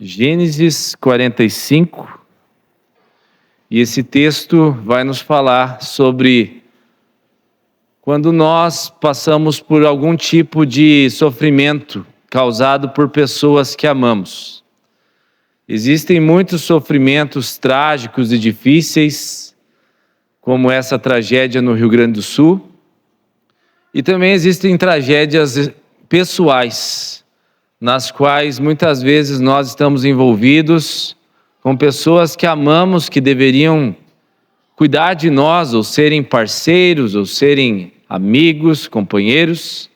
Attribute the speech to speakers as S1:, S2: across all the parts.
S1: Gênesis 45, e esse texto vai nos falar sobre quando nós passamos por algum tipo de sofrimento causado por pessoas que amamos. Existem muitos sofrimentos trágicos e difíceis, como essa tragédia no Rio Grande do Sul, e também existem tragédias pessoais, nas quais muitas vezes nós estamos envolvidos com pessoas que amamos, que deveriam cuidar de nós, ou serem parceiros, ou serem amigos, companheiros,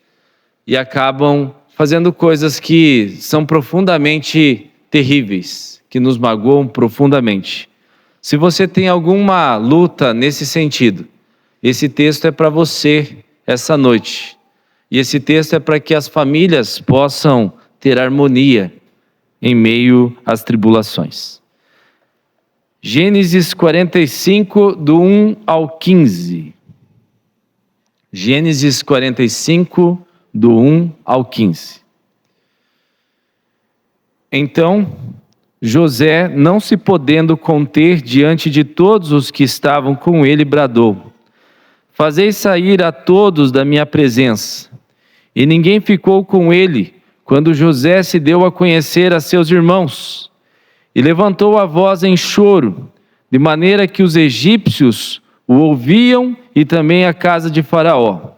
S1: e acabam fazendo coisas que são profundamente terríveis, que nos magoam profundamente. Se você tem alguma luta nesse sentido, esse texto é para você essa noite. E esse texto é para que as famílias possam ter harmonia em meio às tribulações. Gênesis 45, do 1 ao 15. Gênesis 45, do 1 ao 15. Então, José, não se podendo conter diante de todos os que estavam com ele, bradou: fazei sair a todos da minha presença. E ninguém ficou com ele, quando José se deu a conhecer a seus irmãos. E levantou a voz em choro, de maneira que os egípcios o ouviam e também a casa de Faraó.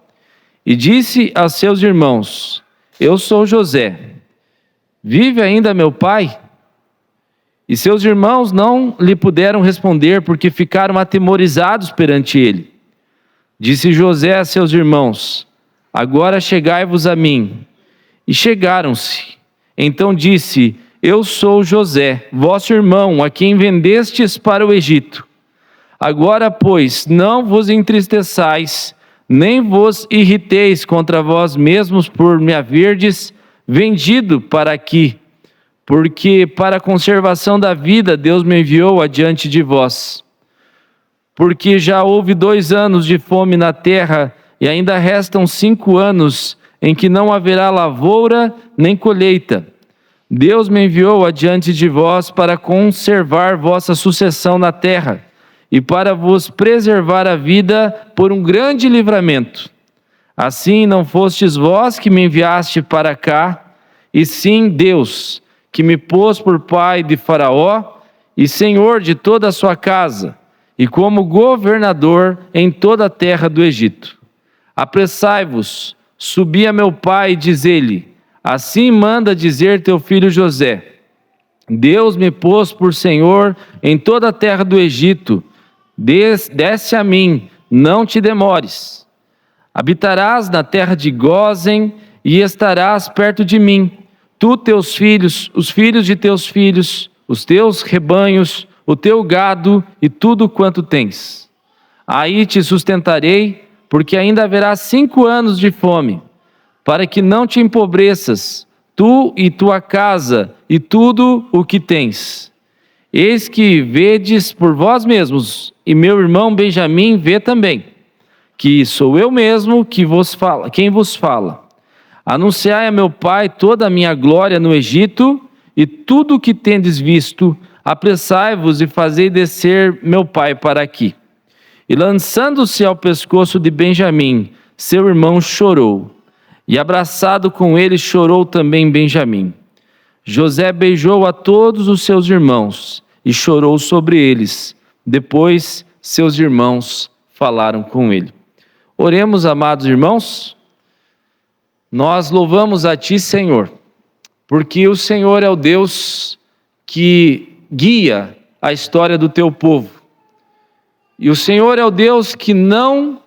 S1: E disse a seus irmãos: eu sou José. Vive ainda meu pai? E seus irmãos não lhe puderam responder, porque ficaram atemorizados perante ele. Disse José a seus irmãos: agora chegai-vos a mim. E chegaram-se. Então disse: eu sou José, vosso irmão, a quem vendestes para o Egito. Agora, pois, não vos entristeçais, nem vos irriteis contra vós mesmos por me haverdes vendido para aqui, porque para a conservação da vida Deus me enviou adiante de vós. Porque já houve 2 anos de fome na terra, e ainda restam 5 anos em que não haverá lavoura nem colheita. Deus me enviou adiante de vós para conservar vossa sucessão na terra, e para vos preservar a vida por um grande livramento. Assim não fostes vós que me enviaste para cá, e sim Deus, que me pôs por pai de Faraó e senhor de toda a sua casa, e como governador em toda a terra do Egito. Apressai-vos, subi a meu pai e diz-lhe: assim manda dizer teu filho José: Deus me pôs por senhor em toda a terra do Egito. Desce a mim, não te demores. Habitarás na terra de Gósen e estarás perto de mim. Tu, teus filhos, os filhos de teus filhos, os teus rebanhos, o teu gado e tudo quanto tens. Aí te sustentarei, porque ainda haverá 5 anos de fome, para que não te empobreças, tu e tua casa e tudo o que tens. Eis que vedes por vós mesmos, e meu irmão Benjamim vê também, que sou eu mesmo quem vos fala. Anunciai a meu pai toda a minha glória no Egito, e tudo o que tendes visto, apressai-vos e fazei descer meu pai para aqui. E lançando-se ao pescoço de Benjamim, seu irmão chorou, e abraçado com ele chorou também Benjamim. José beijou a todos os seus irmãos e chorou sobre eles. Depois seus irmãos falaram com ele. Oremos, amados irmãos. Nós louvamos a Ti, Senhor, porque o Senhor é o Deus que guia a história do Teu povo. E o Senhor é o Deus que não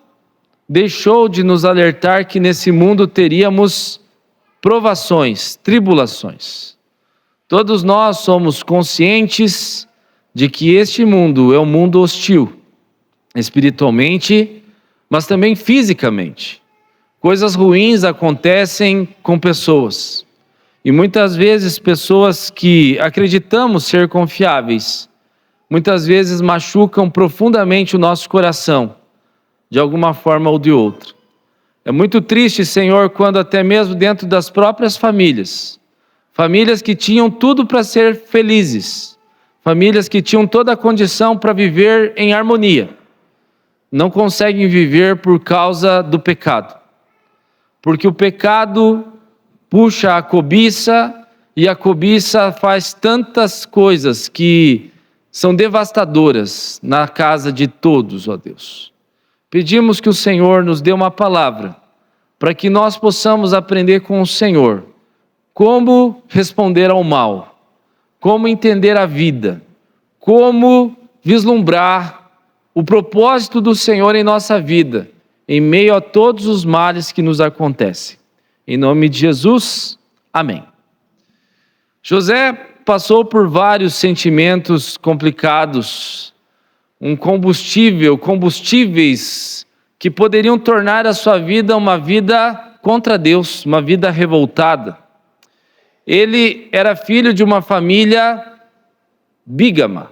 S1: deixou de nos alertar que nesse mundo teríamos provações, tribulações. Todos nós somos conscientes de que este mundo é um mundo hostil, espiritualmente, mas também fisicamente. Coisas ruins acontecem com pessoas. E muitas vezes pessoas que acreditamos ser confiáveis, muitas vezes machucam profundamente o nosso coração, de alguma forma ou de outra. É muito triste, Senhor, quando até mesmo dentro das próprias famílias, famílias que tinham tudo para ser felizes, famílias que tinham toda a condição para viver em harmonia, não conseguem viver por causa do pecado, porque o pecado puxa a cobiça, e a cobiça faz tantas coisas que são devastadoras na casa de todos, ó Deus. Pedimos que o Senhor nos dê uma palavra, para que nós possamos aprender com o Senhor como responder ao mal, como entender a vida, como vislumbrar o propósito do Senhor em nossa vida, em meio a todos os males que nos acontecem. Em nome de Jesus, amém. José passou por vários sentimentos complicados, combustíveis que poderiam tornar a sua vida uma vida contra Deus, uma vida revoltada. Ele era filho de uma família bígama.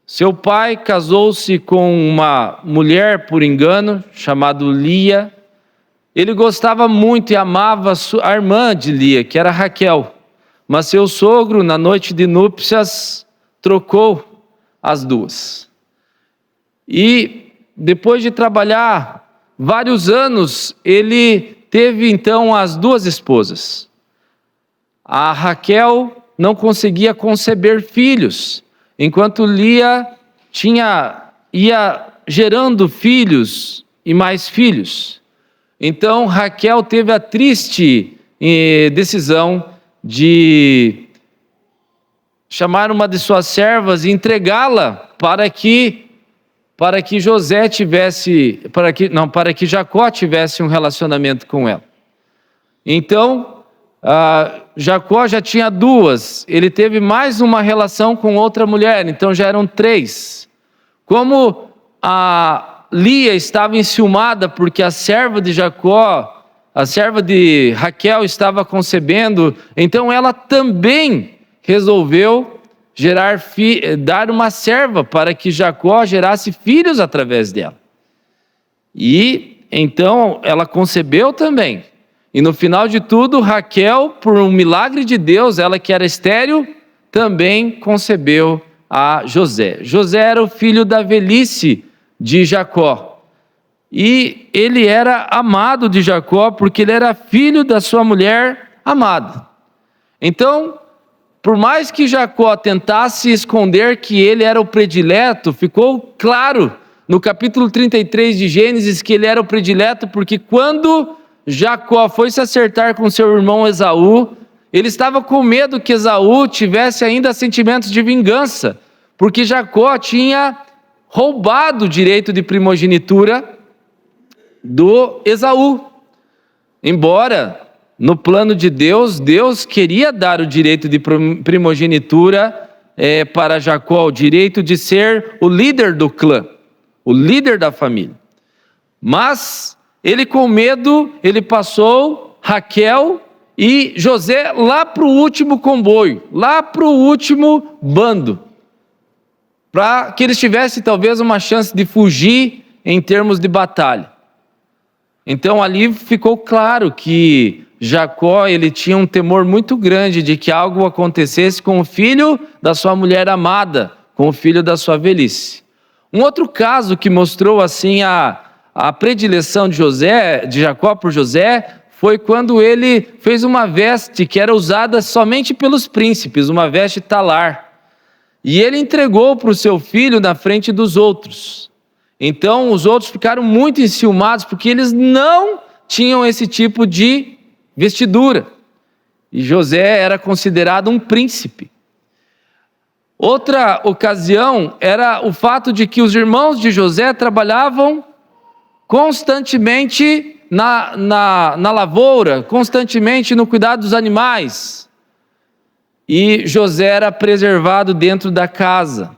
S1: Seu pai casou-se com uma mulher por engano, chamada Lia. Ele gostava muito e amava a irmã de Lia, que era Raquel. Mas seu sogro, na noite de núpcias, trocou as duas. E depois de trabalhar vários anos, ele teve então as duas esposas. A Raquel não conseguia conceber filhos, enquanto Lia ia gerando filhos e mais filhos. Então Raquel teve a triste decisão de chamar uma de suas servas e entregá-la para que Jacó tivesse um relacionamento com ela. Então, Jacó já tinha duas, ele teve mais uma relação com outra mulher, então já eram 3. Como a Lia estava enciumada porque a serva de Raquel estava concebendo, então ela também resolveu dar uma serva para que Jacó gerasse filhos através dela. E então ela concebeu também. E no final de tudo, Raquel, por um milagre de Deus, ela que era estéril, também concebeu a José. José era o filho da velhice de Jacó. E ele era amado de Jacó porque ele era filho da sua mulher amada. Então, por mais que Jacó tentasse esconder que ele era o predileto, ficou claro no capítulo 33 de Gênesis que ele era o predileto, porque quando Jacó foi se acertar com seu irmão Esaú, ele estava com medo que Esaú tivesse ainda sentimentos de vingança, porque Jacó tinha roubado o direito de primogenitura do Esaú. Embora no plano de Deus, Deus queria dar o direito de primogenitura para Jacó, o direito de ser o líder do clã, o líder da família. Mas ele, com medo, ele passou Raquel e José lá para o último comboio, lá para o último bando, para que eles tivessem talvez uma chance de fugir em termos de batalha. Então ali ficou claro que Jacó, ele tinha um temor muito grande de que algo acontecesse com o filho da sua mulher amada, com o filho da sua velhice. Um outro caso que mostrou assim a predileção de Jacó por José, foi quando ele fez uma veste que era usada somente pelos príncipes, uma veste talar. E ele entregou para o seu filho na frente dos outros. Então os outros ficaram muito enciumados, porque eles não tinham esse tipo de vestidura. E José era considerado um príncipe. Outra ocasião era o fato de que os irmãos de José trabalhavam constantemente na lavoura, constantemente no cuidado dos animais. E José era preservado dentro da casa.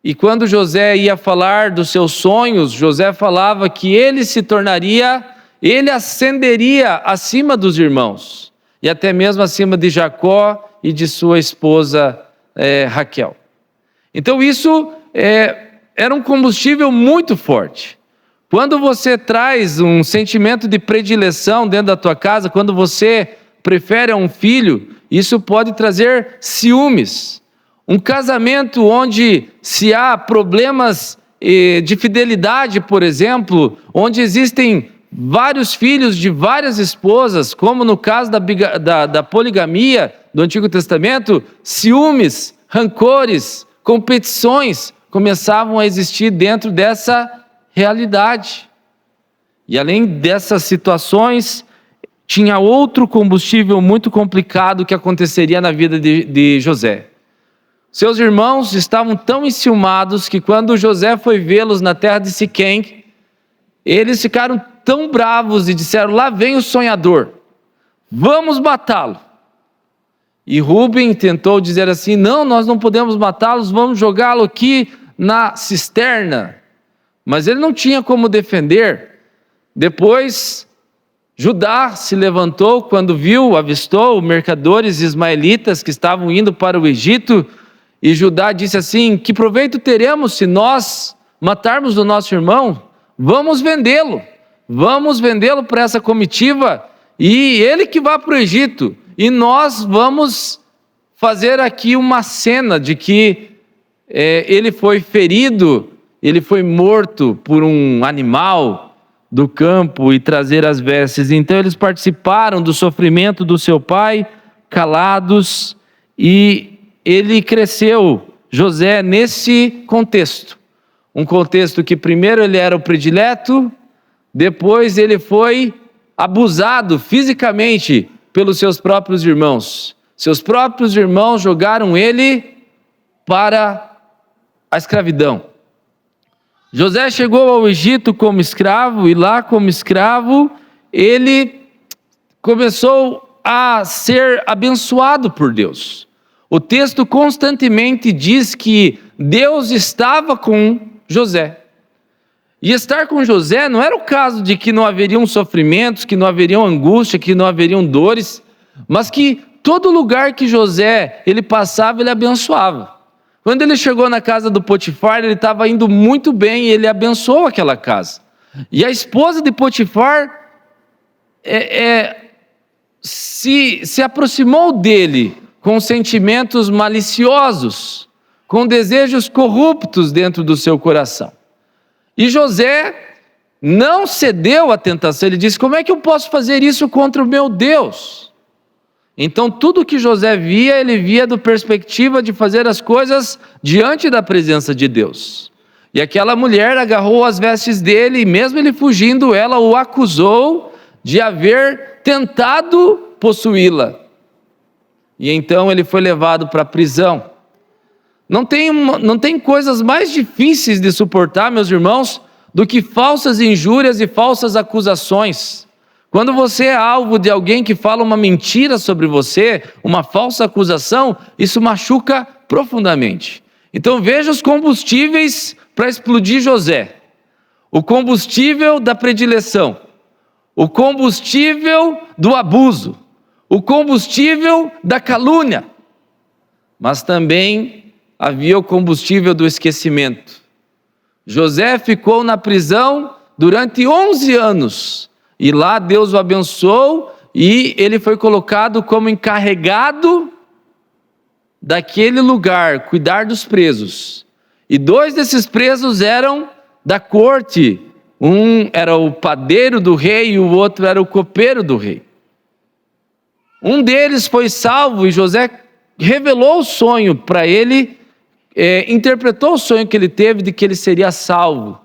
S1: E quando José ia falar dos seus sonhos, José falava que ele ascenderia acima dos irmãos, e até mesmo acima de Jacó e de sua esposa Raquel. Então isso era um combustível muito forte. Quando você traz um sentimento de predileção dentro da tua casa, quando você prefere a um filho, isso pode trazer ciúmes. Um casamento onde se há problemas de fidelidade, por exemplo, onde existem vários filhos de várias esposas, como no caso da poligamia do Antigo Testamento, ciúmes, rancores, competições começavam a existir dentro dessa realidade. E além dessas situações, tinha outro combustível muito complicado que aconteceria na vida de José. Seus irmãos estavam tão enciumados que quando José foi vê-los na terra de Siquém, eles ficaram tão bravos e disseram: lá vem o sonhador, vamos matá-lo. E Rúben tentou dizer assim: não, nós não podemos matá-los, vamos jogá-lo aqui na cisterna. Mas ele não tinha como defender. Depois, Judá se levantou quando avistou mercadores ismaelitas que estavam indo para o Egito, e Judá disse assim: que proveito teremos se nós matarmos o nosso irmão? Vamos vendê-lo para essa comitiva, e ele que vá para o Egito, e nós vamos fazer aqui uma cena de que ele foi ferido, ele foi morto por um animal do campo, e trazer as vestes. Então eles participaram do sofrimento do seu pai, calados, e ele cresceu, José, nesse contexto. Um contexto que primeiro ele era o predileto, depois ele foi abusado fisicamente pelos seus próprios irmãos. Seus próprios irmãos jogaram ele para a escravidão. José chegou ao Egito como escravo, e lá como escravo ele começou a ser abençoado por Deus. O texto constantemente diz que Deus estava com José. E estar com José não era o caso de que não haveriam sofrimentos, que não haveriam angústia, que não haveriam dores, mas que todo lugar que José ele passava, ele abençoava. Quando ele chegou na casa do Potifar, ele estava indo muito bem, e ele abençoou aquela casa. E a esposa de Potifar se aproximou dele com sentimentos maliciosos, com desejos corruptos dentro do seu coração. E José não cedeu à tentação. Ele disse: como é que eu posso fazer isso contra o meu Deus? Então tudo que José via, ele via da perspectiva de fazer as coisas diante da presença de Deus. E aquela mulher agarrou as vestes dele, e mesmo ele fugindo, ela o acusou de haver tentado possuí-la. E então ele foi levado para a prisão. Não tem coisas mais difíceis de suportar, meus irmãos, do que falsas injúrias e falsas acusações. Quando você é alvo de alguém que fala uma mentira sobre você, uma falsa acusação, isso machuca profundamente. Então veja os combustíveis para explodir José: o combustível da predileção, o combustível do abuso, o combustível da calúnia, mas também havia o combustível do esquecimento. José ficou na prisão durante 11 anos, e lá Deus o abençoou, e ele foi colocado como encarregado daquele lugar, cuidar dos presos. E 2 desses presos eram da corte, um era o padeiro do rei e o outro era o copeiro do rei. Um deles foi salvo, e José revelou o sonho para ele, interpretou o sonho que ele teve de que ele seria salvo.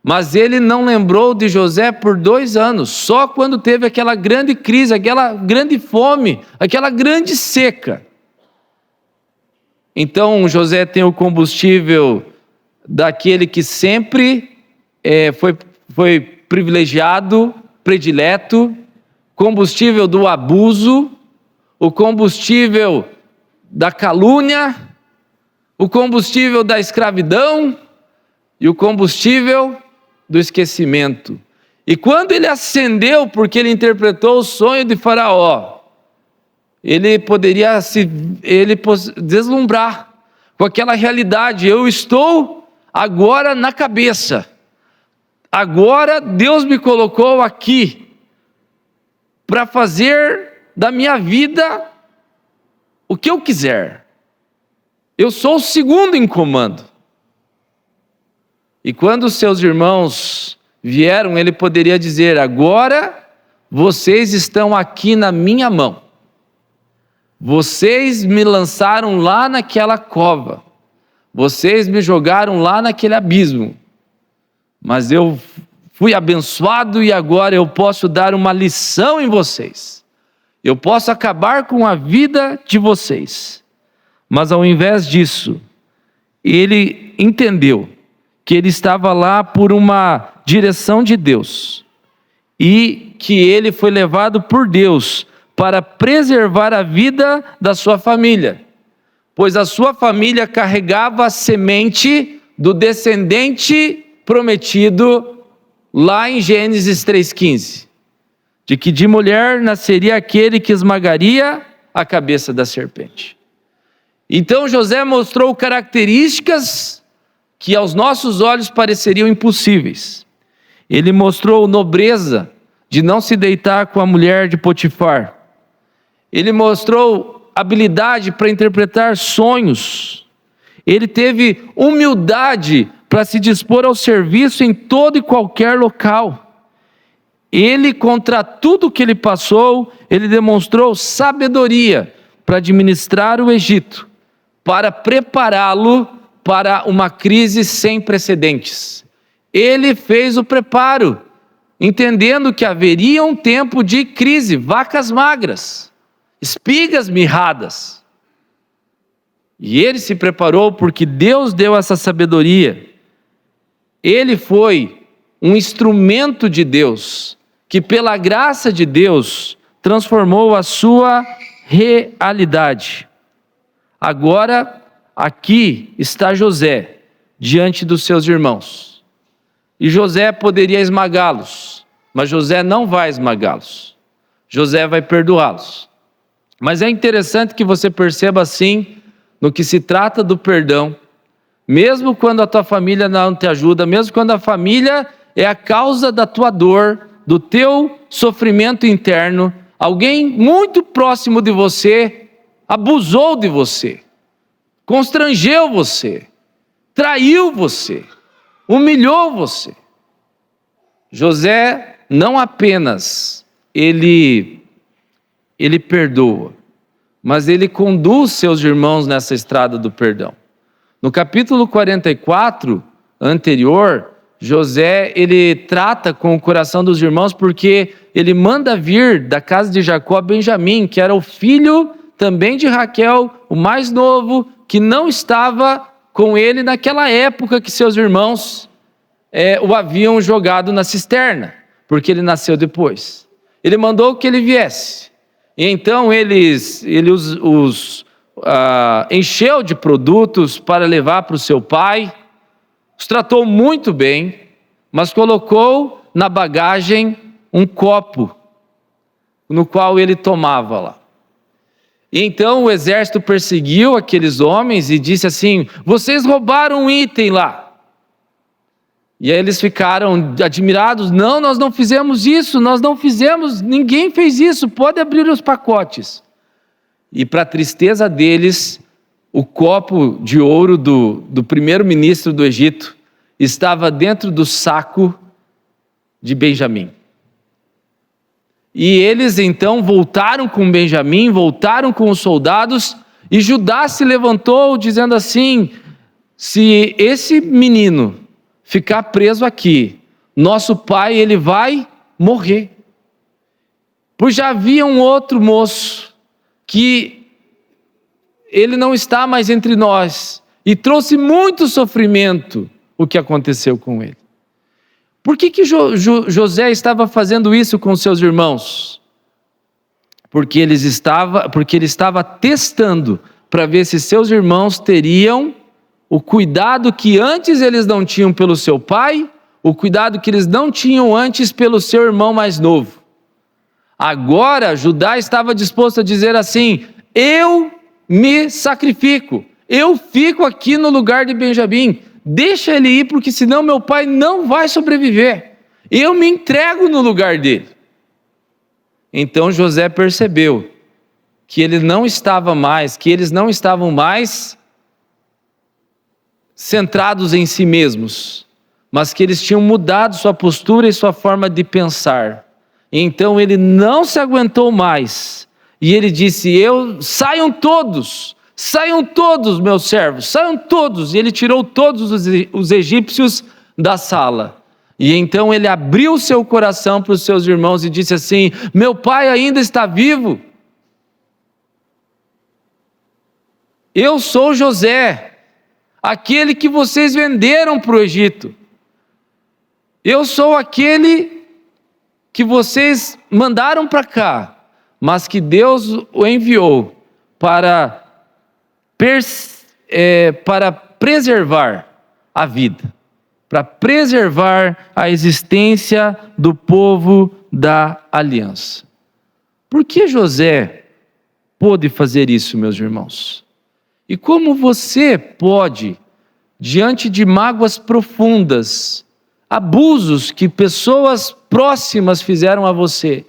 S1: Mas ele não lembrou de José por 2 anos, só quando teve aquela grande crise, aquela grande fome, aquela grande seca. Então José tem o combustível daquele que sempre foi privilegiado, predileto, combustível do abuso, o combustível da calúnia, o combustível da escravidão e o combustível do esquecimento. E quando ele acendeu, porque ele interpretou o sonho de Faraó, ele poderia deslumbrar com aquela realidade: eu estou agora na cabeça, agora Deus me colocou aqui para fazer da minha vida o que eu quiser. Eu sou o segundo em comando. E quando os seus irmãos vieram, ele poderia dizer: agora vocês estão aqui na minha mão. Vocês me lançaram lá naquela cova. Vocês me jogaram lá naquele abismo. Mas eu fui abençoado e agora eu posso dar uma lição em vocês. Eu posso acabar com a vida de vocês. Mas ao invés disso, ele entendeu que ele estava lá por uma direção de Deus e que ele foi levado por Deus para preservar a vida da sua família, pois a sua família carregava a semente do descendente prometido lá em Gênesis 3,15, de que de mulher nasceria aquele que esmagaria a cabeça da serpente. Então José mostrou características que aos nossos olhos pareceriam impossíveis. Ele mostrou nobreza de não se deitar com a mulher de Potifar. Ele mostrou habilidade para interpretar sonhos. Ele teve humildade para se dispor ao serviço em todo e qualquer local. Ele, contra tudo que ele passou, ele demonstrou sabedoria para administrar o Egito, para prepará-lo para uma crise sem precedentes. Ele fez o preparo, entendendo que haveria um tempo de crise, vacas magras, espigas mirradas. E ele se preparou porque Deus deu essa sabedoria. Ele foi um instrumento de Deus, que pela graça de Deus transformou a sua realidade. Agora, aqui está José, diante dos seus irmãos. E José poderia esmagá-los, mas José não vai esmagá-los. José vai perdoá-los. Mas é interessante que você perceba assim, no que se trata do perdão, mesmo quando a tua família não te ajuda, mesmo quando a família é a causa da tua dor, do teu sofrimento interno, alguém muito próximo de você abusou de você, constrangeu você, traiu você, humilhou você. José não apenas ele perdoa, mas ele conduz seus irmãos nessa estrada do perdão. No capítulo 44 anterior, José, ele trata com o coração dos irmãos porque ele manda vir da casa de Jacó Benjamim, que era o filho também de Raquel, o mais novo, que não estava com ele naquela época que seus irmãos o haviam jogado na cisterna, porque ele nasceu depois. Ele mandou que ele viesse. E então ele os encheu de produtos para levar para o seu pai, os tratou muito bem, mas colocou na bagagem um copo, no qual ele tomava lá. E então o exército perseguiu aqueles homens e disse assim: vocês roubaram um item lá. E aí eles ficaram admirados: não, nós não fizemos isso, nós não fizemos, ninguém fez isso, pode abrir os pacotes. E para a tristeza deles, o copo de ouro do primeiro-ministro do Egito estava dentro do saco de Benjamim. E eles então voltaram com Benjamim, voltaram com os soldados, e Judá se levantou dizendo assim: se esse menino ficar preso aqui, nosso pai ele vai morrer. Pois já havia um outro moço que ele não está mais entre nós, e trouxe muito sofrimento o que aconteceu com ele. Por que José estava fazendo isso com seus irmãos? Porque ele estava testando para ver se seus irmãos teriam o cuidado que antes eles não tinham pelo seu pai, o cuidado que eles não tinham antes pelo seu irmão mais novo. Agora Judá estava disposto a dizer assim: eu me sacrifico, eu fico aqui no lugar de Benjamim, deixa ele ir, porque senão meu pai não vai sobreviver, eu me entrego no lugar dele. Então José percebeu que eles não estavam mais centrados em si mesmos, mas que eles tinham mudado sua postura e sua forma de pensar. Então ele não se aguentou mais, e ele disse: saiam todos, meus servos, saiam todos. E ele tirou todos os egípcios da sala. E então ele abriu seu coração para os seus irmãos e disse assim: meu pai ainda está vivo. Eu sou José, aquele que vocês venderam para o Egito. Eu sou aquele que vocês mandaram para cá, mas que Deus o enviou para preservar a vida, para preservar a existência do povo da aliança. Por que José pôde fazer isso, meus irmãos? E como você pode, diante de mágoas profundas, abusos que pessoas próximas fizeram a você,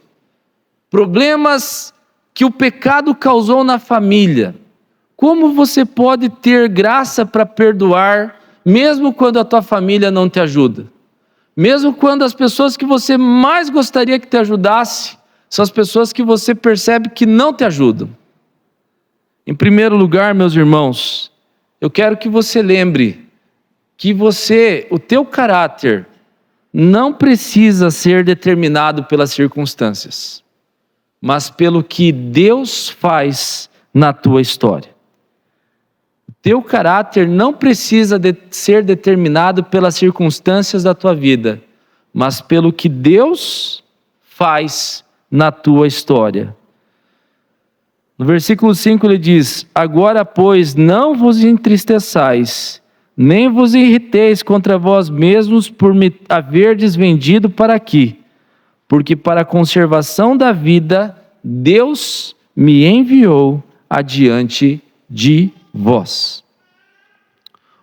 S1: problemas que o pecado causou na família, como você pode ter graça para perdoar, mesmo quando a tua família não te ajuda? Mesmo quando as pessoas que você mais gostaria que te ajudasse, são as pessoas que você percebe que não te ajudam. Em primeiro lugar, meus irmãos, eu quero que você lembre que o teu caráter não precisa ser determinado pelas circunstâncias, mas pelo que Deus faz na tua história. O teu caráter não precisa ser determinado pelas circunstâncias da tua vida, mas pelo que Deus faz na tua história. No versículo 5 ele diz: agora, pois, não vos entristeçais, nem vos irriteis contra vós mesmos por me haverdes vendido para aqui, porque para a conservação da vida Deus me enviou adiante de vós.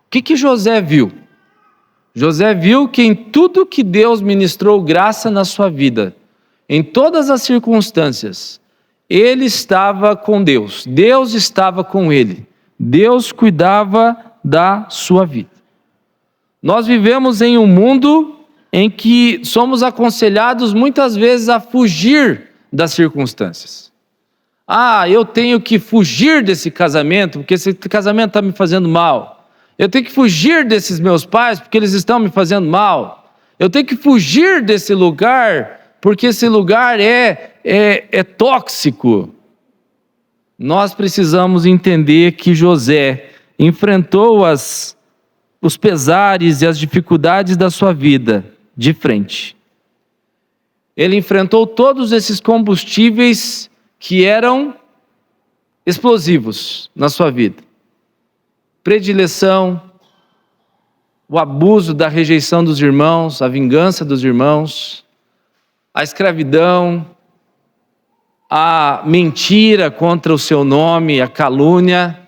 S1: O que José viu? José viu que em tudo que Deus ministrou graça na sua vida, em todas as circunstâncias, ele estava com Deus, Deus estava com ele, Deus cuidava da sua vida. Nós vivemos em um mundo em que somos aconselhados muitas vezes a fugir das circunstâncias. Eu tenho que fugir desse casamento, porque esse casamento está me fazendo mal. Eu tenho que fugir desses meus pais, porque eles estão me fazendo mal. Eu tenho que fugir desse lugar, porque esse lugar é tóxico. Nós precisamos entender que José enfrentou os pesares e as dificuldades da sua vida de frente. Ele enfrentou todos esses combustíveis que eram explosivos na sua vida. Predileção, o abuso da rejeição dos irmãos, a vingança dos irmãos, a escravidão, a mentira contra o seu nome, a calúnia.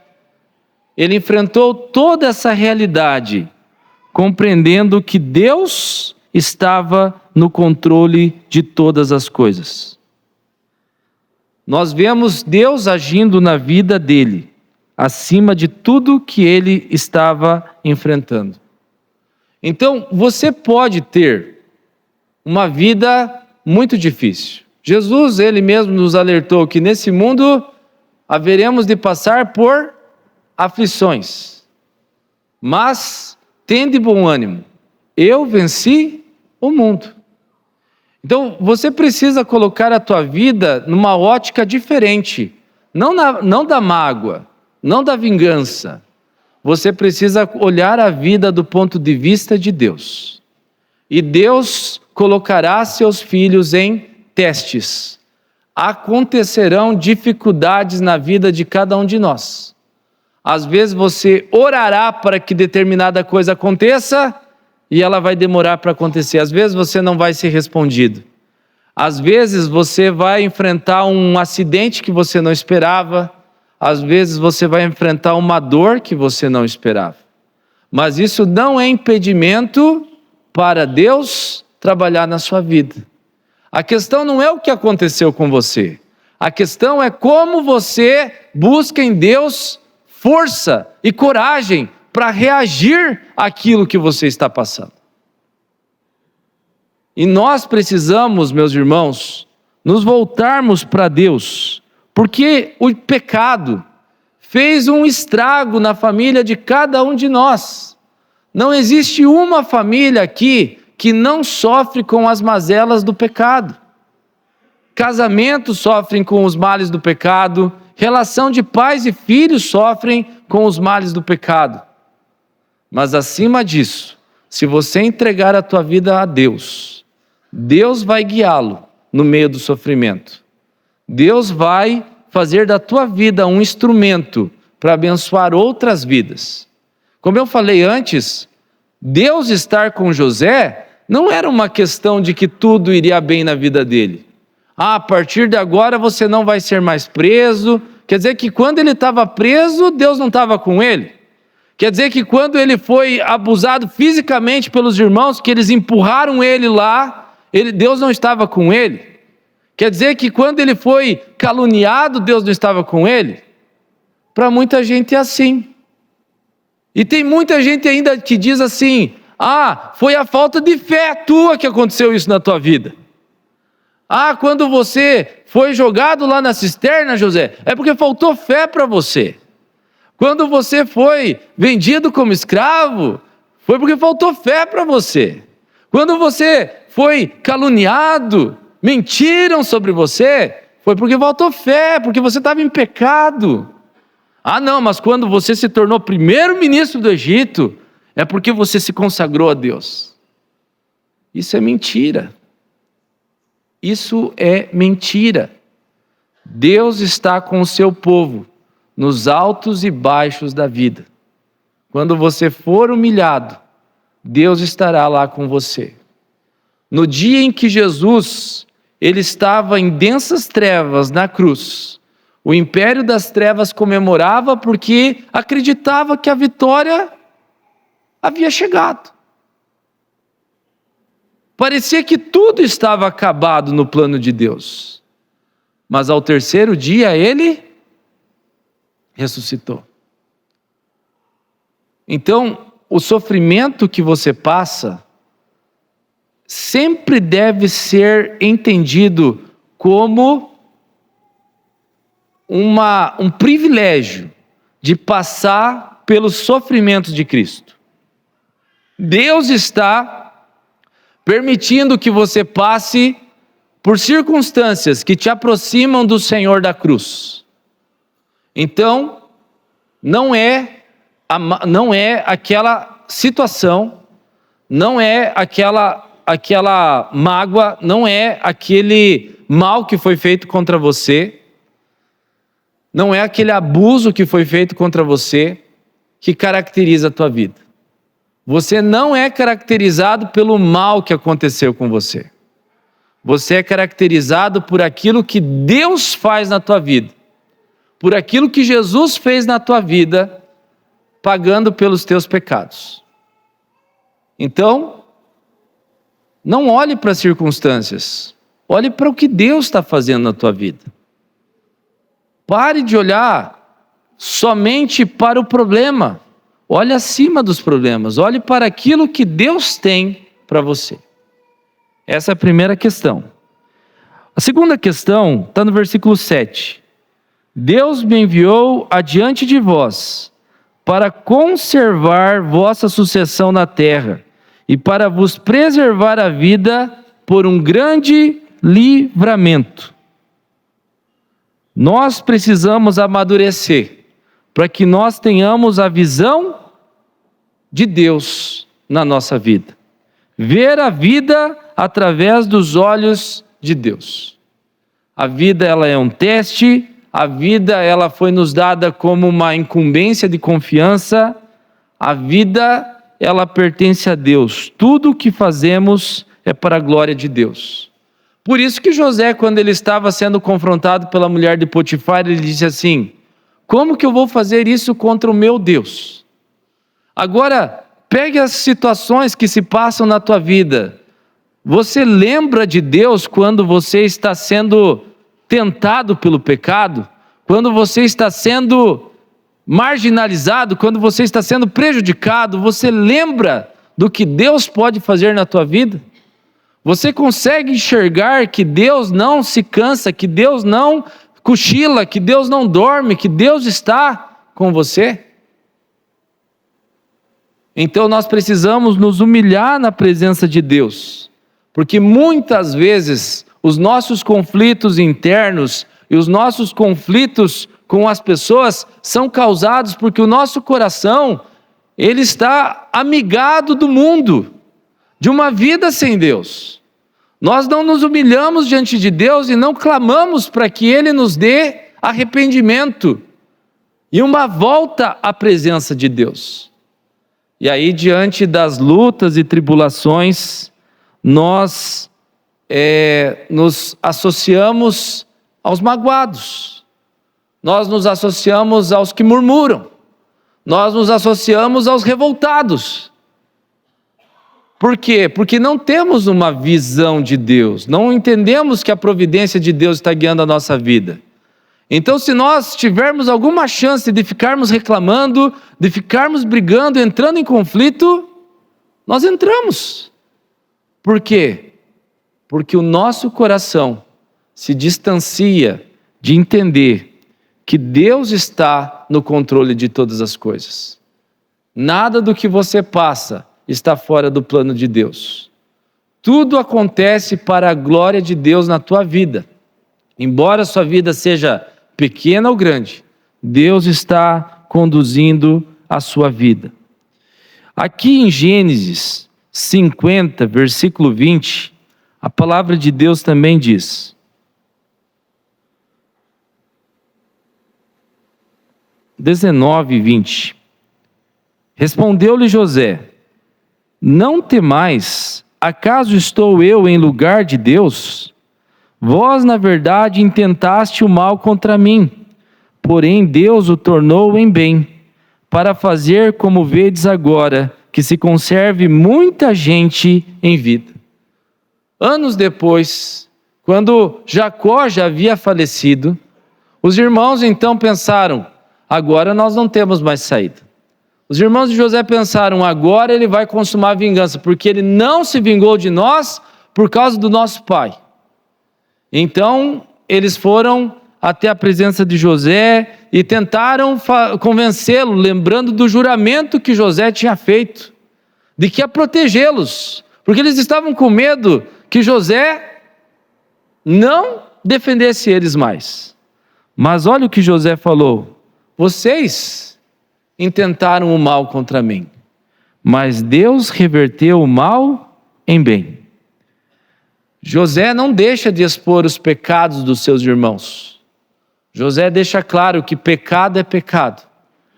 S1: Ele enfrentou toda essa realidade, compreendendo que Deus estava no controle de todas as coisas. Nós vemos Deus agindo na vida dele, acima de tudo que ele estava enfrentando. Então, você pode ter uma vida muito difícil. Jesus, ele mesmo nos alertou que nesse mundo haveremos de passar por aflições. Mas tende bom ânimo, eu venci o mundo. Então, você precisa colocar a tua vida numa ótica diferente, não da mágoa, não da vingança. Você precisa olhar a vida do ponto de vista de Deus. E Deus colocará seus filhos em testes. Acontecerão dificuldades na vida de cada um de nós. Às vezes você orará para que determinada coisa aconteça e ela vai demorar para acontecer. Às vezes você não vai ser respondido. Às vezes você vai enfrentar um acidente que você não esperava. Às vezes você vai enfrentar uma dor que você não esperava. Mas isso não é impedimento para Deus trabalhar na sua vida. A questão não é o que aconteceu com você. A questão é como você busca em Deus força e coragem para reagir àquilo que você está passando. E nós precisamos, meus irmãos, nos voltarmos para Deus, porque o pecado fez um estrago na família de cada um de nós. Não existe uma família aqui que não sofre com as mazelas do pecado. Casamentos sofrem com os males do pecado, relação de pais e filhos sofrem com os males do pecado. Mas acima disso, se você entregar a tua vida a Deus, Deus vai guiá-lo no meio do sofrimento. Deus vai fazer da tua vida um instrumento para abençoar outras vidas. Como eu falei antes, Deus estar com José não era uma questão de que tudo iria bem na vida dele. A partir de agora você não vai ser mais preso. Quer dizer que quando ele estava preso, Deus não estava com ele. Quer dizer que quando ele foi abusado fisicamente pelos irmãos, que eles empurraram ele lá, Deus não estava com ele. Quer dizer que quando ele foi caluniado, Deus não estava com ele? Para muita gente é assim. E tem muita gente ainda que diz assim: foi a falta de fé tua que aconteceu isso na tua vida. Quando você foi jogado lá na cisterna, José, é porque faltou fé para você. Quando você foi vendido como escravo, foi porque faltou fé para você. Quando você foi caluniado, mentiram sobre você, foi porque faltou fé, porque você estava em pecado. Não, mas quando você se tornou primeiro-ministro do Egito, é porque você se consagrou a Deus. Isso é mentira. Isso é mentira. Deus está com o seu povo nos altos e baixos da vida. Quando você for humilhado, Deus estará lá com você. No dia em que Jesus, ele estava em densas trevas na cruz, o império das trevas comemorava porque acreditava que a vitória havia chegado. Parecia que tudo estava acabado no plano de Deus. Mas ao terceiro dia ele ressuscitou. Então, o sofrimento que você passa sempre deve ser entendido como um privilégio de passar pelos sofrimentos de Cristo. Deus está permitindo que você passe por circunstâncias que te aproximam do Senhor da cruz. Então, não é aquela situação, não é aquela mágoa, não é aquele mal que foi feito contra você, não é aquele abuso que foi feito contra você que caracteriza a tua vida. Você não é caracterizado pelo mal que aconteceu com você. Você é caracterizado por aquilo que Deus faz na tua vida, por aquilo que Jesus fez na tua vida, pagando pelos teus pecados. Então, não olhe para as circunstâncias, olhe para o que Deus está fazendo na tua vida. Pare de olhar somente para o problema. Olhe acima dos problemas, olhe para aquilo que Deus tem para você. Essa é a primeira questão. A segunda questão está no versículo 7. Deus me enviou adiante de vós, para conservar vossa sucessão na terra, e para vos preservar a vida por um grande livramento. Nós precisamos amadurecer, para que nós tenhamos a visão de Deus na nossa vida. Ver a vida através dos olhos de Deus. A vida, ela é um teste, a vida, ela foi nos dada como uma incumbência de confiança, a vida, ela pertence a Deus. Tudo o que fazemos é para a glória de Deus. Por isso que José, quando ele estava sendo confrontado pela mulher de Potifar, ele disse assim: como que eu vou fazer isso contra o meu Deus? Agora, pegue as situações que se passam na tua vida. Você lembra de Deus quando você está sendo tentado pelo pecado? Quando você está sendo marginalizado? Quando você está sendo prejudicado? Você lembra do que Deus pode fazer na tua vida? Você consegue enxergar que Deus não se cansa, que Deus não cochila, que Deus não dorme, que Deus está com você? Então nós precisamos nos humilhar na presença de Deus, porque muitas vezes os nossos conflitos internos e os nossos conflitos com as pessoas são causados porque o nosso coração, ele está amigado do mundo, de uma vida sem Deus. Nós não nos humilhamos diante de Deus e não clamamos para que Ele nos dê arrependimento e uma volta à presença de Deus. E aí, diante das lutas e tribulações, nós nos associamos aos magoados, nós nos associamos aos que murmuram, nós nos associamos aos revoltados. Por quê? Porque não temos uma visão de Deus, não entendemos que a providência de Deus está guiando a nossa vida. Então, se nós tivermos alguma chance de ficarmos reclamando, de ficarmos brigando, entrando em conflito, nós entramos. Por quê? Porque o nosso coração se distancia de entender que Deus está no controle de todas as coisas. Nada do que você passa está fora do plano de Deus. Tudo acontece para a glória de Deus na tua vida. Embora a sua vida seja pequena ou grande, Deus está conduzindo a sua vida. Aqui em Gênesis 50, versículo 20, a palavra de Deus também diz: 19 e 20. Respondeu-lhe José: não temais, acaso estou eu em lugar de Deus? Vós, na verdade, intentaste o mal contra mim, porém Deus o tornou em bem, para fazer como vedes agora, que se conserve muita gente em vida. Anos depois, quando Jacó já havia falecido, os irmãos então pensaram: agora nós não temos mais saída. Os irmãos de José pensaram: agora ele vai consumar vingança, porque ele não se vingou de nós por causa do nosso pai. Então, eles foram até a presença de José e tentaram convencê-lo, lembrando do juramento que José tinha feito, de que ia protegê-los, porque eles estavam com medo que José não defendesse eles mais. Mas olha o que José falou: vocês intentaram o mal contra mim, mas Deus reverteu o mal em bem. José não deixa de expor os pecados dos seus irmãos. José deixa claro que pecado é pecado.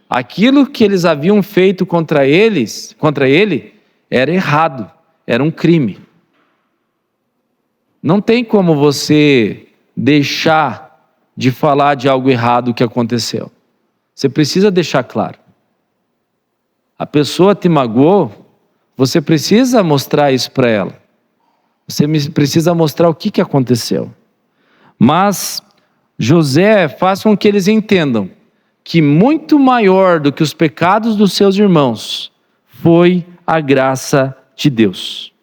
S1: Aquilo que eles haviam feito contra ele, era errado, era um crime. Não tem como você deixar de falar de algo errado que aconteceu. Você precisa deixar claro. A pessoa te magoou, você precisa mostrar isso para ela. Você precisa mostrar o que aconteceu. Mas José faz com que eles entendam que muito maior do que os pecados dos seus irmãos foi a graça de Deus.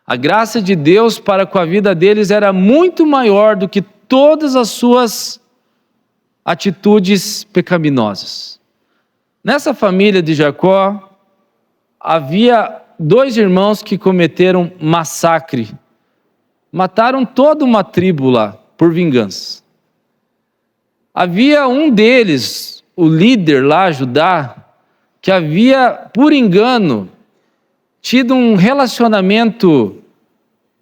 S1: A graça de Deus para com a vida deles era muito maior do que todas as suas atitudes pecaminosas. Nessa família de Jacó, havia 2 irmãos que cometeram massacre. Mataram toda uma tribo lá, por vingança. Havia um deles, o líder lá, Judá, que havia, por engano, tido um relacionamento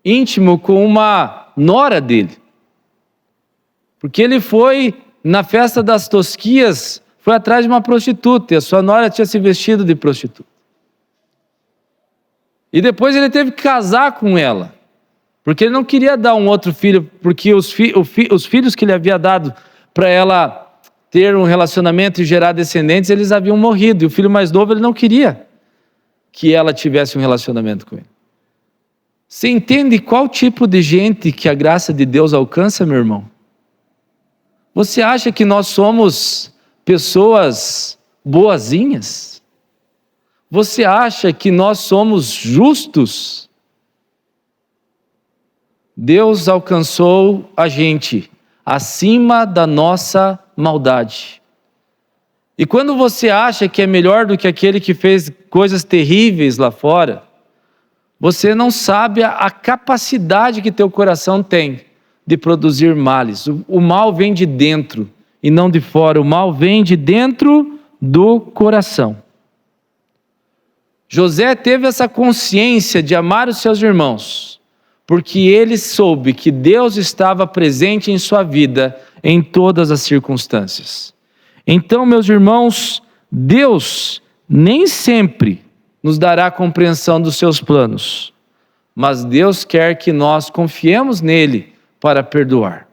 S1: íntimo com uma nora dele. Porque ele foi, na festa das tosquias, foi atrás de uma prostituta, e a sua nora tinha se vestido de prostituta. E depois ele teve que casar com ela, porque ele não queria dar um outro filho, porque os filhos que ele havia dado para ela ter um relacionamento e gerar descendentes, eles haviam morrido, e o filho mais novo ele não queria que ela tivesse um relacionamento com ele. Você entende qual tipo de gente que a graça de Deus alcança, meu irmão? Você acha que nós somos pessoas boazinhas? Você acha que nós somos justos? Deus alcançou a gente acima da nossa maldade. E quando você acha que é melhor do que aquele que fez coisas terríveis lá fora, você não sabe a capacidade que teu coração tem de produzir males. O mal vem de dentro e não de fora. O mal vem de dentro do coração. José teve essa consciência de amar os seus irmãos, porque ele soube que Deus estava presente em sua vida em todas as circunstâncias. Então, meus irmãos, Deus nem sempre nos dará compreensão dos seus planos, mas Deus quer que nós confiemos nele para perdoar.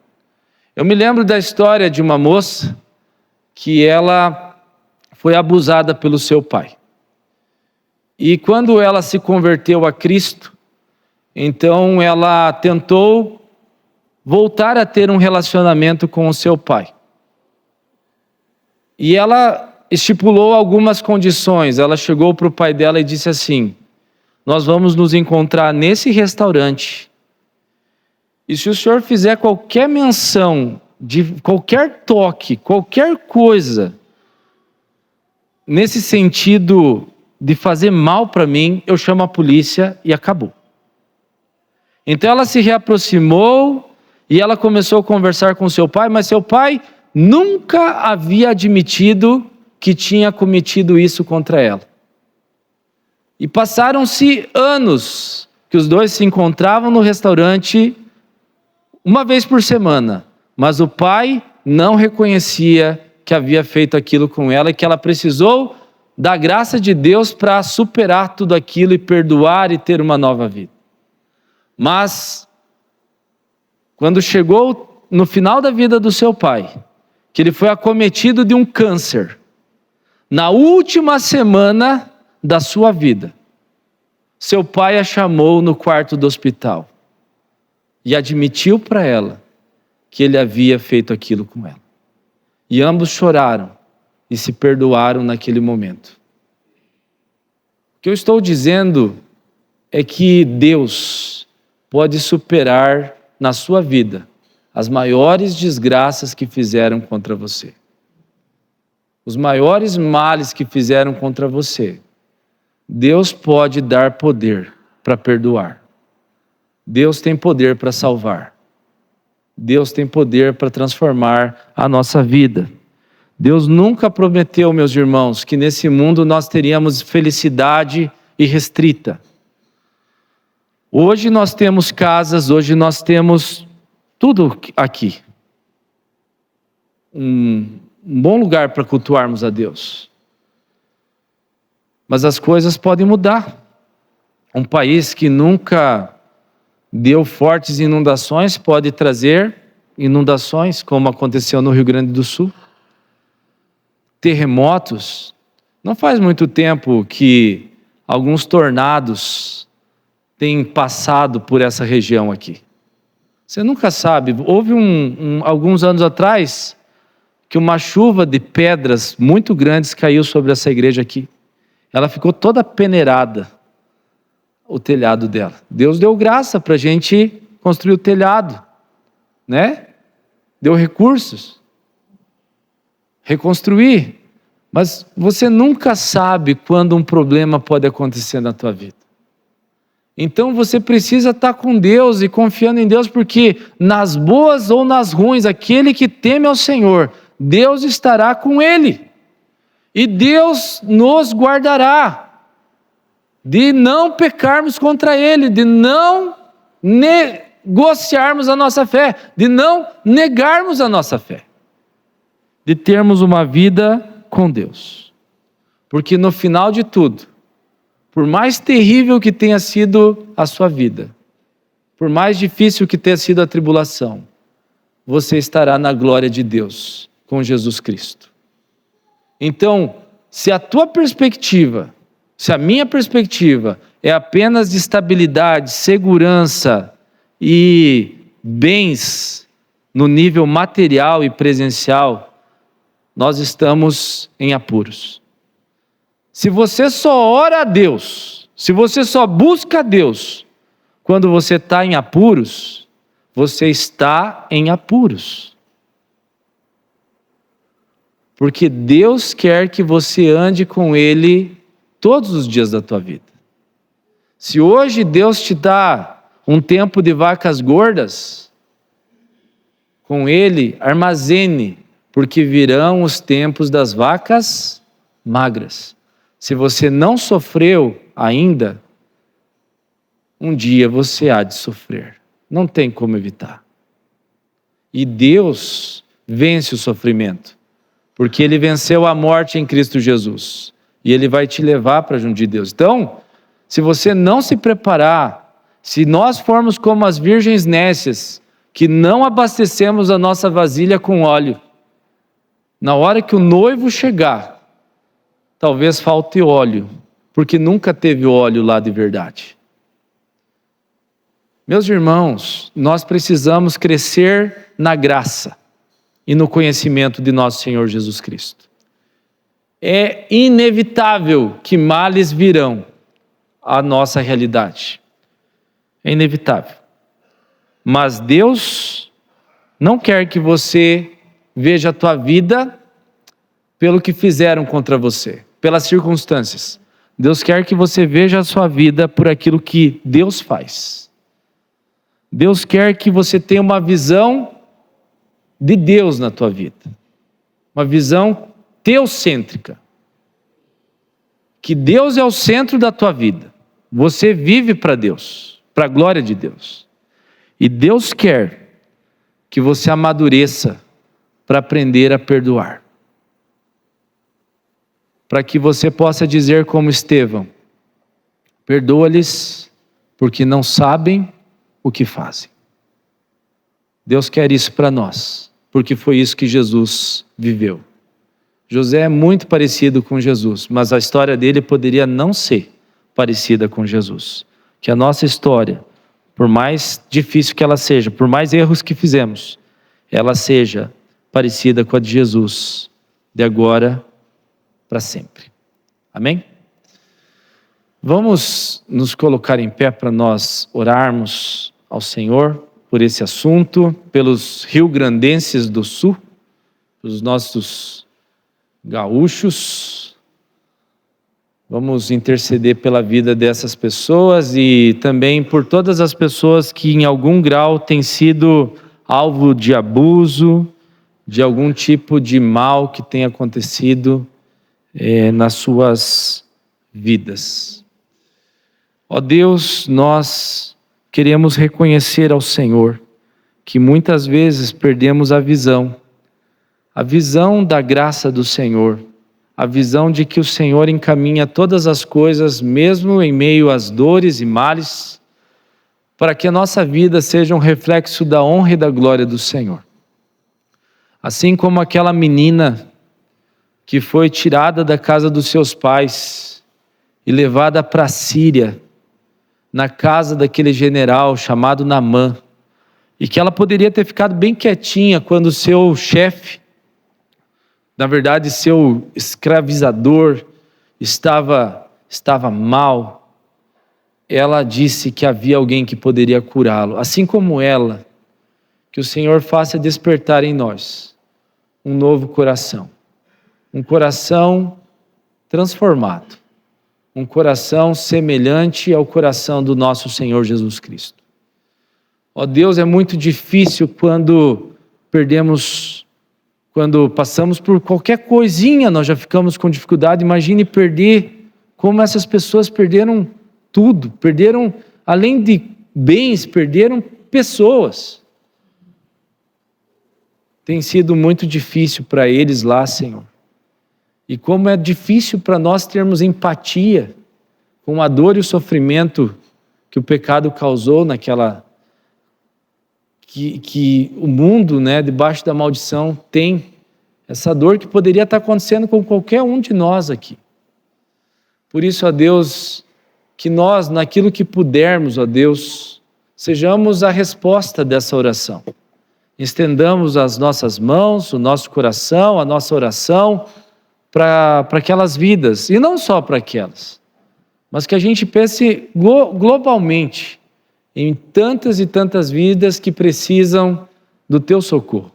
S1: Eu me lembro da história de uma moça que ela foi abusada pelo seu pai. E quando ela se converteu a Cristo, então ela tentou voltar a ter um relacionamento com o seu pai. E ela estipulou algumas condições. Ela chegou para o pai dela e disse assim: nós vamos nos encontrar nesse restaurante. E se o senhor fizer qualquer menção, de qualquer toque, qualquer coisa, nesse sentido de fazer mal para mim, eu chamo a polícia, e acabou. Então ela se reaproximou e ela começou a conversar com seu pai, mas seu pai nunca havia admitido que tinha cometido isso contra ela. E passaram-se anos que os dois se encontravam no restaurante uma vez por semana, mas o pai não reconhecia que havia feito aquilo com ela e que ela precisou da graça de Deus para superar tudo aquilo e perdoar e ter uma nova vida. Mas, quando chegou no final da vida do seu pai, que ele foi acometido de um câncer, na última semana da sua vida, seu pai a chamou no quarto do hospital e admitiu para ela que ele havia feito aquilo com ela. E ambos choraram e se perdoaram naquele momento. O que eu estou dizendo é que Deus pode superar na sua vida as maiores desgraças que fizeram contra você. Os maiores males que fizeram contra você. Deus pode dar poder para perdoar. Deus tem poder para salvar. Deus tem poder para transformar a nossa vida. Deus nunca prometeu, meus irmãos, que nesse mundo nós teríamos felicidade irrestrita. Hoje nós temos casas, hoje nós temos tudo aqui. Um bom lugar para cultuarmos a Deus. Mas as coisas podem mudar. Um país que nunca deu fortes inundações pode trazer inundações, como aconteceu no Rio Grande do Sul. Terremotos. Não faz muito tempo que alguns tornados têm passado por essa região aqui. Você nunca sabe. Houve alguns anos atrás que uma chuva de pedras muito grandes caiu sobre essa igreja aqui. Ela ficou toda peneirada, o telhado dela. Deus deu graça para a gente construir o telhado, né? Deu recursos. Reconstruir. Mas você nunca sabe quando um problema pode acontecer na tua vida. Então você precisa estar com Deus e confiando em Deus, porque nas boas ou nas ruins, aquele que teme ao Senhor, Deus estará com ele. E Deus nos guardará de não pecarmos contra ele, de não negociarmos a nossa fé, de não negarmos a nossa fé, de termos uma vida com Deus. Porque no final de tudo, por mais terrível que tenha sido a sua vida, por mais difícil que tenha sido a tribulação, você estará na glória de Deus com Jesus Cristo. Então, se a tua perspectiva, se a minha perspectiva é apenas de estabilidade, segurança e bens no nível material e presencial, nós estamos em apuros. Se você só ora a Deus, se você só busca a Deus, quando você está em apuros, você está em apuros. Porque Deus quer que você ande com Ele todos os dias da tua vida. Se hoje Deus te dá um tempo de vacas gordas, com Ele armazene, porque virão os tempos das vacas magras. Se você não sofreu ainda, um dia você há de sofrer. Não tem como evitar. E Deus vence o sofrimento, porque Ele venceu a morte em Cristo Jesus. E Ele vai te levar para junto de Deus. Então, se você não se preparar, se nós formos como as virgens nécias, que não abastecemos a nossa vasilha com óleo, na hora que o noivo chegar, talvez falte óleo, porque nunca teve óleo lá de verdade. Meus irmãos, nós precisamos crescer na graça e no conhecimento de nosso Senhor Jesus Cristo. É inevitável que males virão à nossa realidade. É inevitável. Mas Deus não quer que você veja a tua vida pelo que fizeram contra você, pelas circunstâncias. Deus quer que você veja a sua vida por aquilo que Deus faz. Deus quer que você tenha uma visão de Deus na tua vida. Uma visão teocêntrica. Que Deus é o centro da tua vida. Você vive para Deus, para a glória de Deus. E Deus quer que você amadureça para aprender a perdoar. Para que você possa dizer como Estevão: perdoa-lhes, porque não sabem o que fazem. Deus quer isso para nós, porque foi isso que Jesus viveu. José é muito parecido com Jesus, mas a história dele poderia não ser parecida com Jesus. Que a nossa história, por mais difícil que ela seja, por mais erros que fizemos, ela seja parecida com a de Jesus, de agora para sempre. Amém? Vamos nos colocar em pé para nós orarmos ao Senhor por esse assunto, pelos rio-grandenses do sul, pelos nossos gaúchos. Vamos interceder pela vida dessas pessoas e também por todas as pessoas que em algum grau têm sido alvo de abuso, de algum tipo de mal que tenha acontecido nas suas vidas. Ó Deus, nós queremos reconhecer ao Senhor que muitas vezes perdemos a visão da graça do Senhor, a visão de que o Senhor encaminha todas as coisas, mesmo em meio às dores e males, para que a nossa vida seja um reflexo da honra e da glória do Senhor. Assim como aquela menina que foi tirada da casa dos seus pais e levada para a Síria, na casa daquele general chamado Naamã, e que ela poderia ter ficado bem quietinha quando seu chefe, na verdade seu escravizador, estava mal. Ela disse que havia alguém que poderia curá-lo. Assim como ela, que o Senhor faça despertar em nós um novo coração. Um coração transformado. Um coração semelhante ao coração do nosso Senhor Jesus Cristo. Ó Deus, é muito difícil quando passamos por qualquer coisinha, nós já ficamos com dificuldade. Imagine perder, como essas pessoas perderam tudo, perderam, além de bens, perderam pessoas. Tem sido muito difícil para eles lá, Senhor. E como é difícil para nós termos empatia com a dor e o sofrimento que o pecado causou naquela... Que o mundo, debaixo da maldição, tem essa dor que poderia estar acontecendo com qualquer um de nós aqui. Por isso, ó Deus, que nós, naquilo que pudermos, ó Deus, sejamos a resposta dessa oração. Estendamos as nossas mãos, o nosso coração, a nossa oração para aquelas vidas, e não só para aquelas, mas que a gente pense globalmente em tantas e tantas vidas que precisam do teu socorro,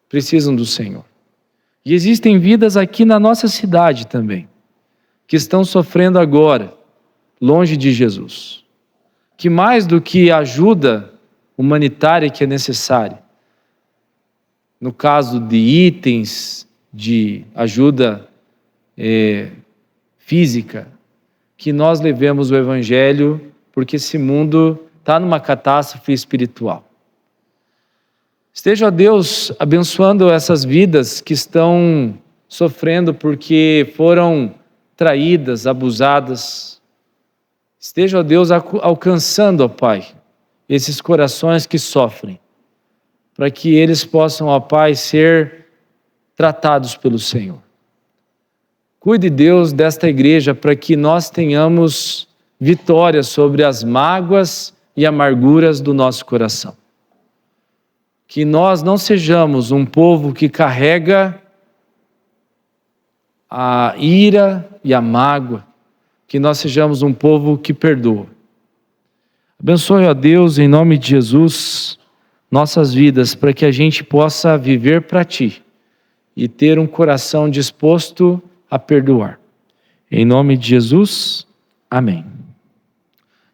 S1: precisam do Senhor. E existem vidas aqui na nossa cidade também, que estão sofrendo agora, longe de Jesus, que mais do que a ajuda humanitária que é necessária, no caso de itens de ajuda física, que nós levemos o Evangelho, porque esse mundo está numa catástrofe espiritual. Esteja, Deus, abençoando essas vidas que estão sofrendo porque foram traídas, abusadas. Esteja, Deus, alcançando, ó Pai, esses corações que sofrem, para que eles possam, ó Pai, ser tratados pelo Senhor. Cuide, Deus, desta igreja para que nós tenhamos vitória sobre as mágoas e amarguras do nosso coração. Que nós não sejamos um povo que carrega a ira e a mágoa, que nós sejamos um povo que perdoa. Abençoe, ó Deus, em nome de Jesus, nossas vidas, para que a gente possa viver para Ti e ter um coração disposto a perdoar. Em nome de Jesus, amém.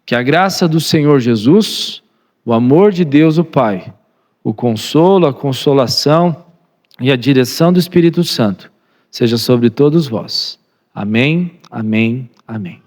S1: Que a graça do Senhor Jesus, o amor de Deus o Pai, o consolo, a consolação e a direção do Espírito Santo seja sobre todos vós. Amém, amém, amém.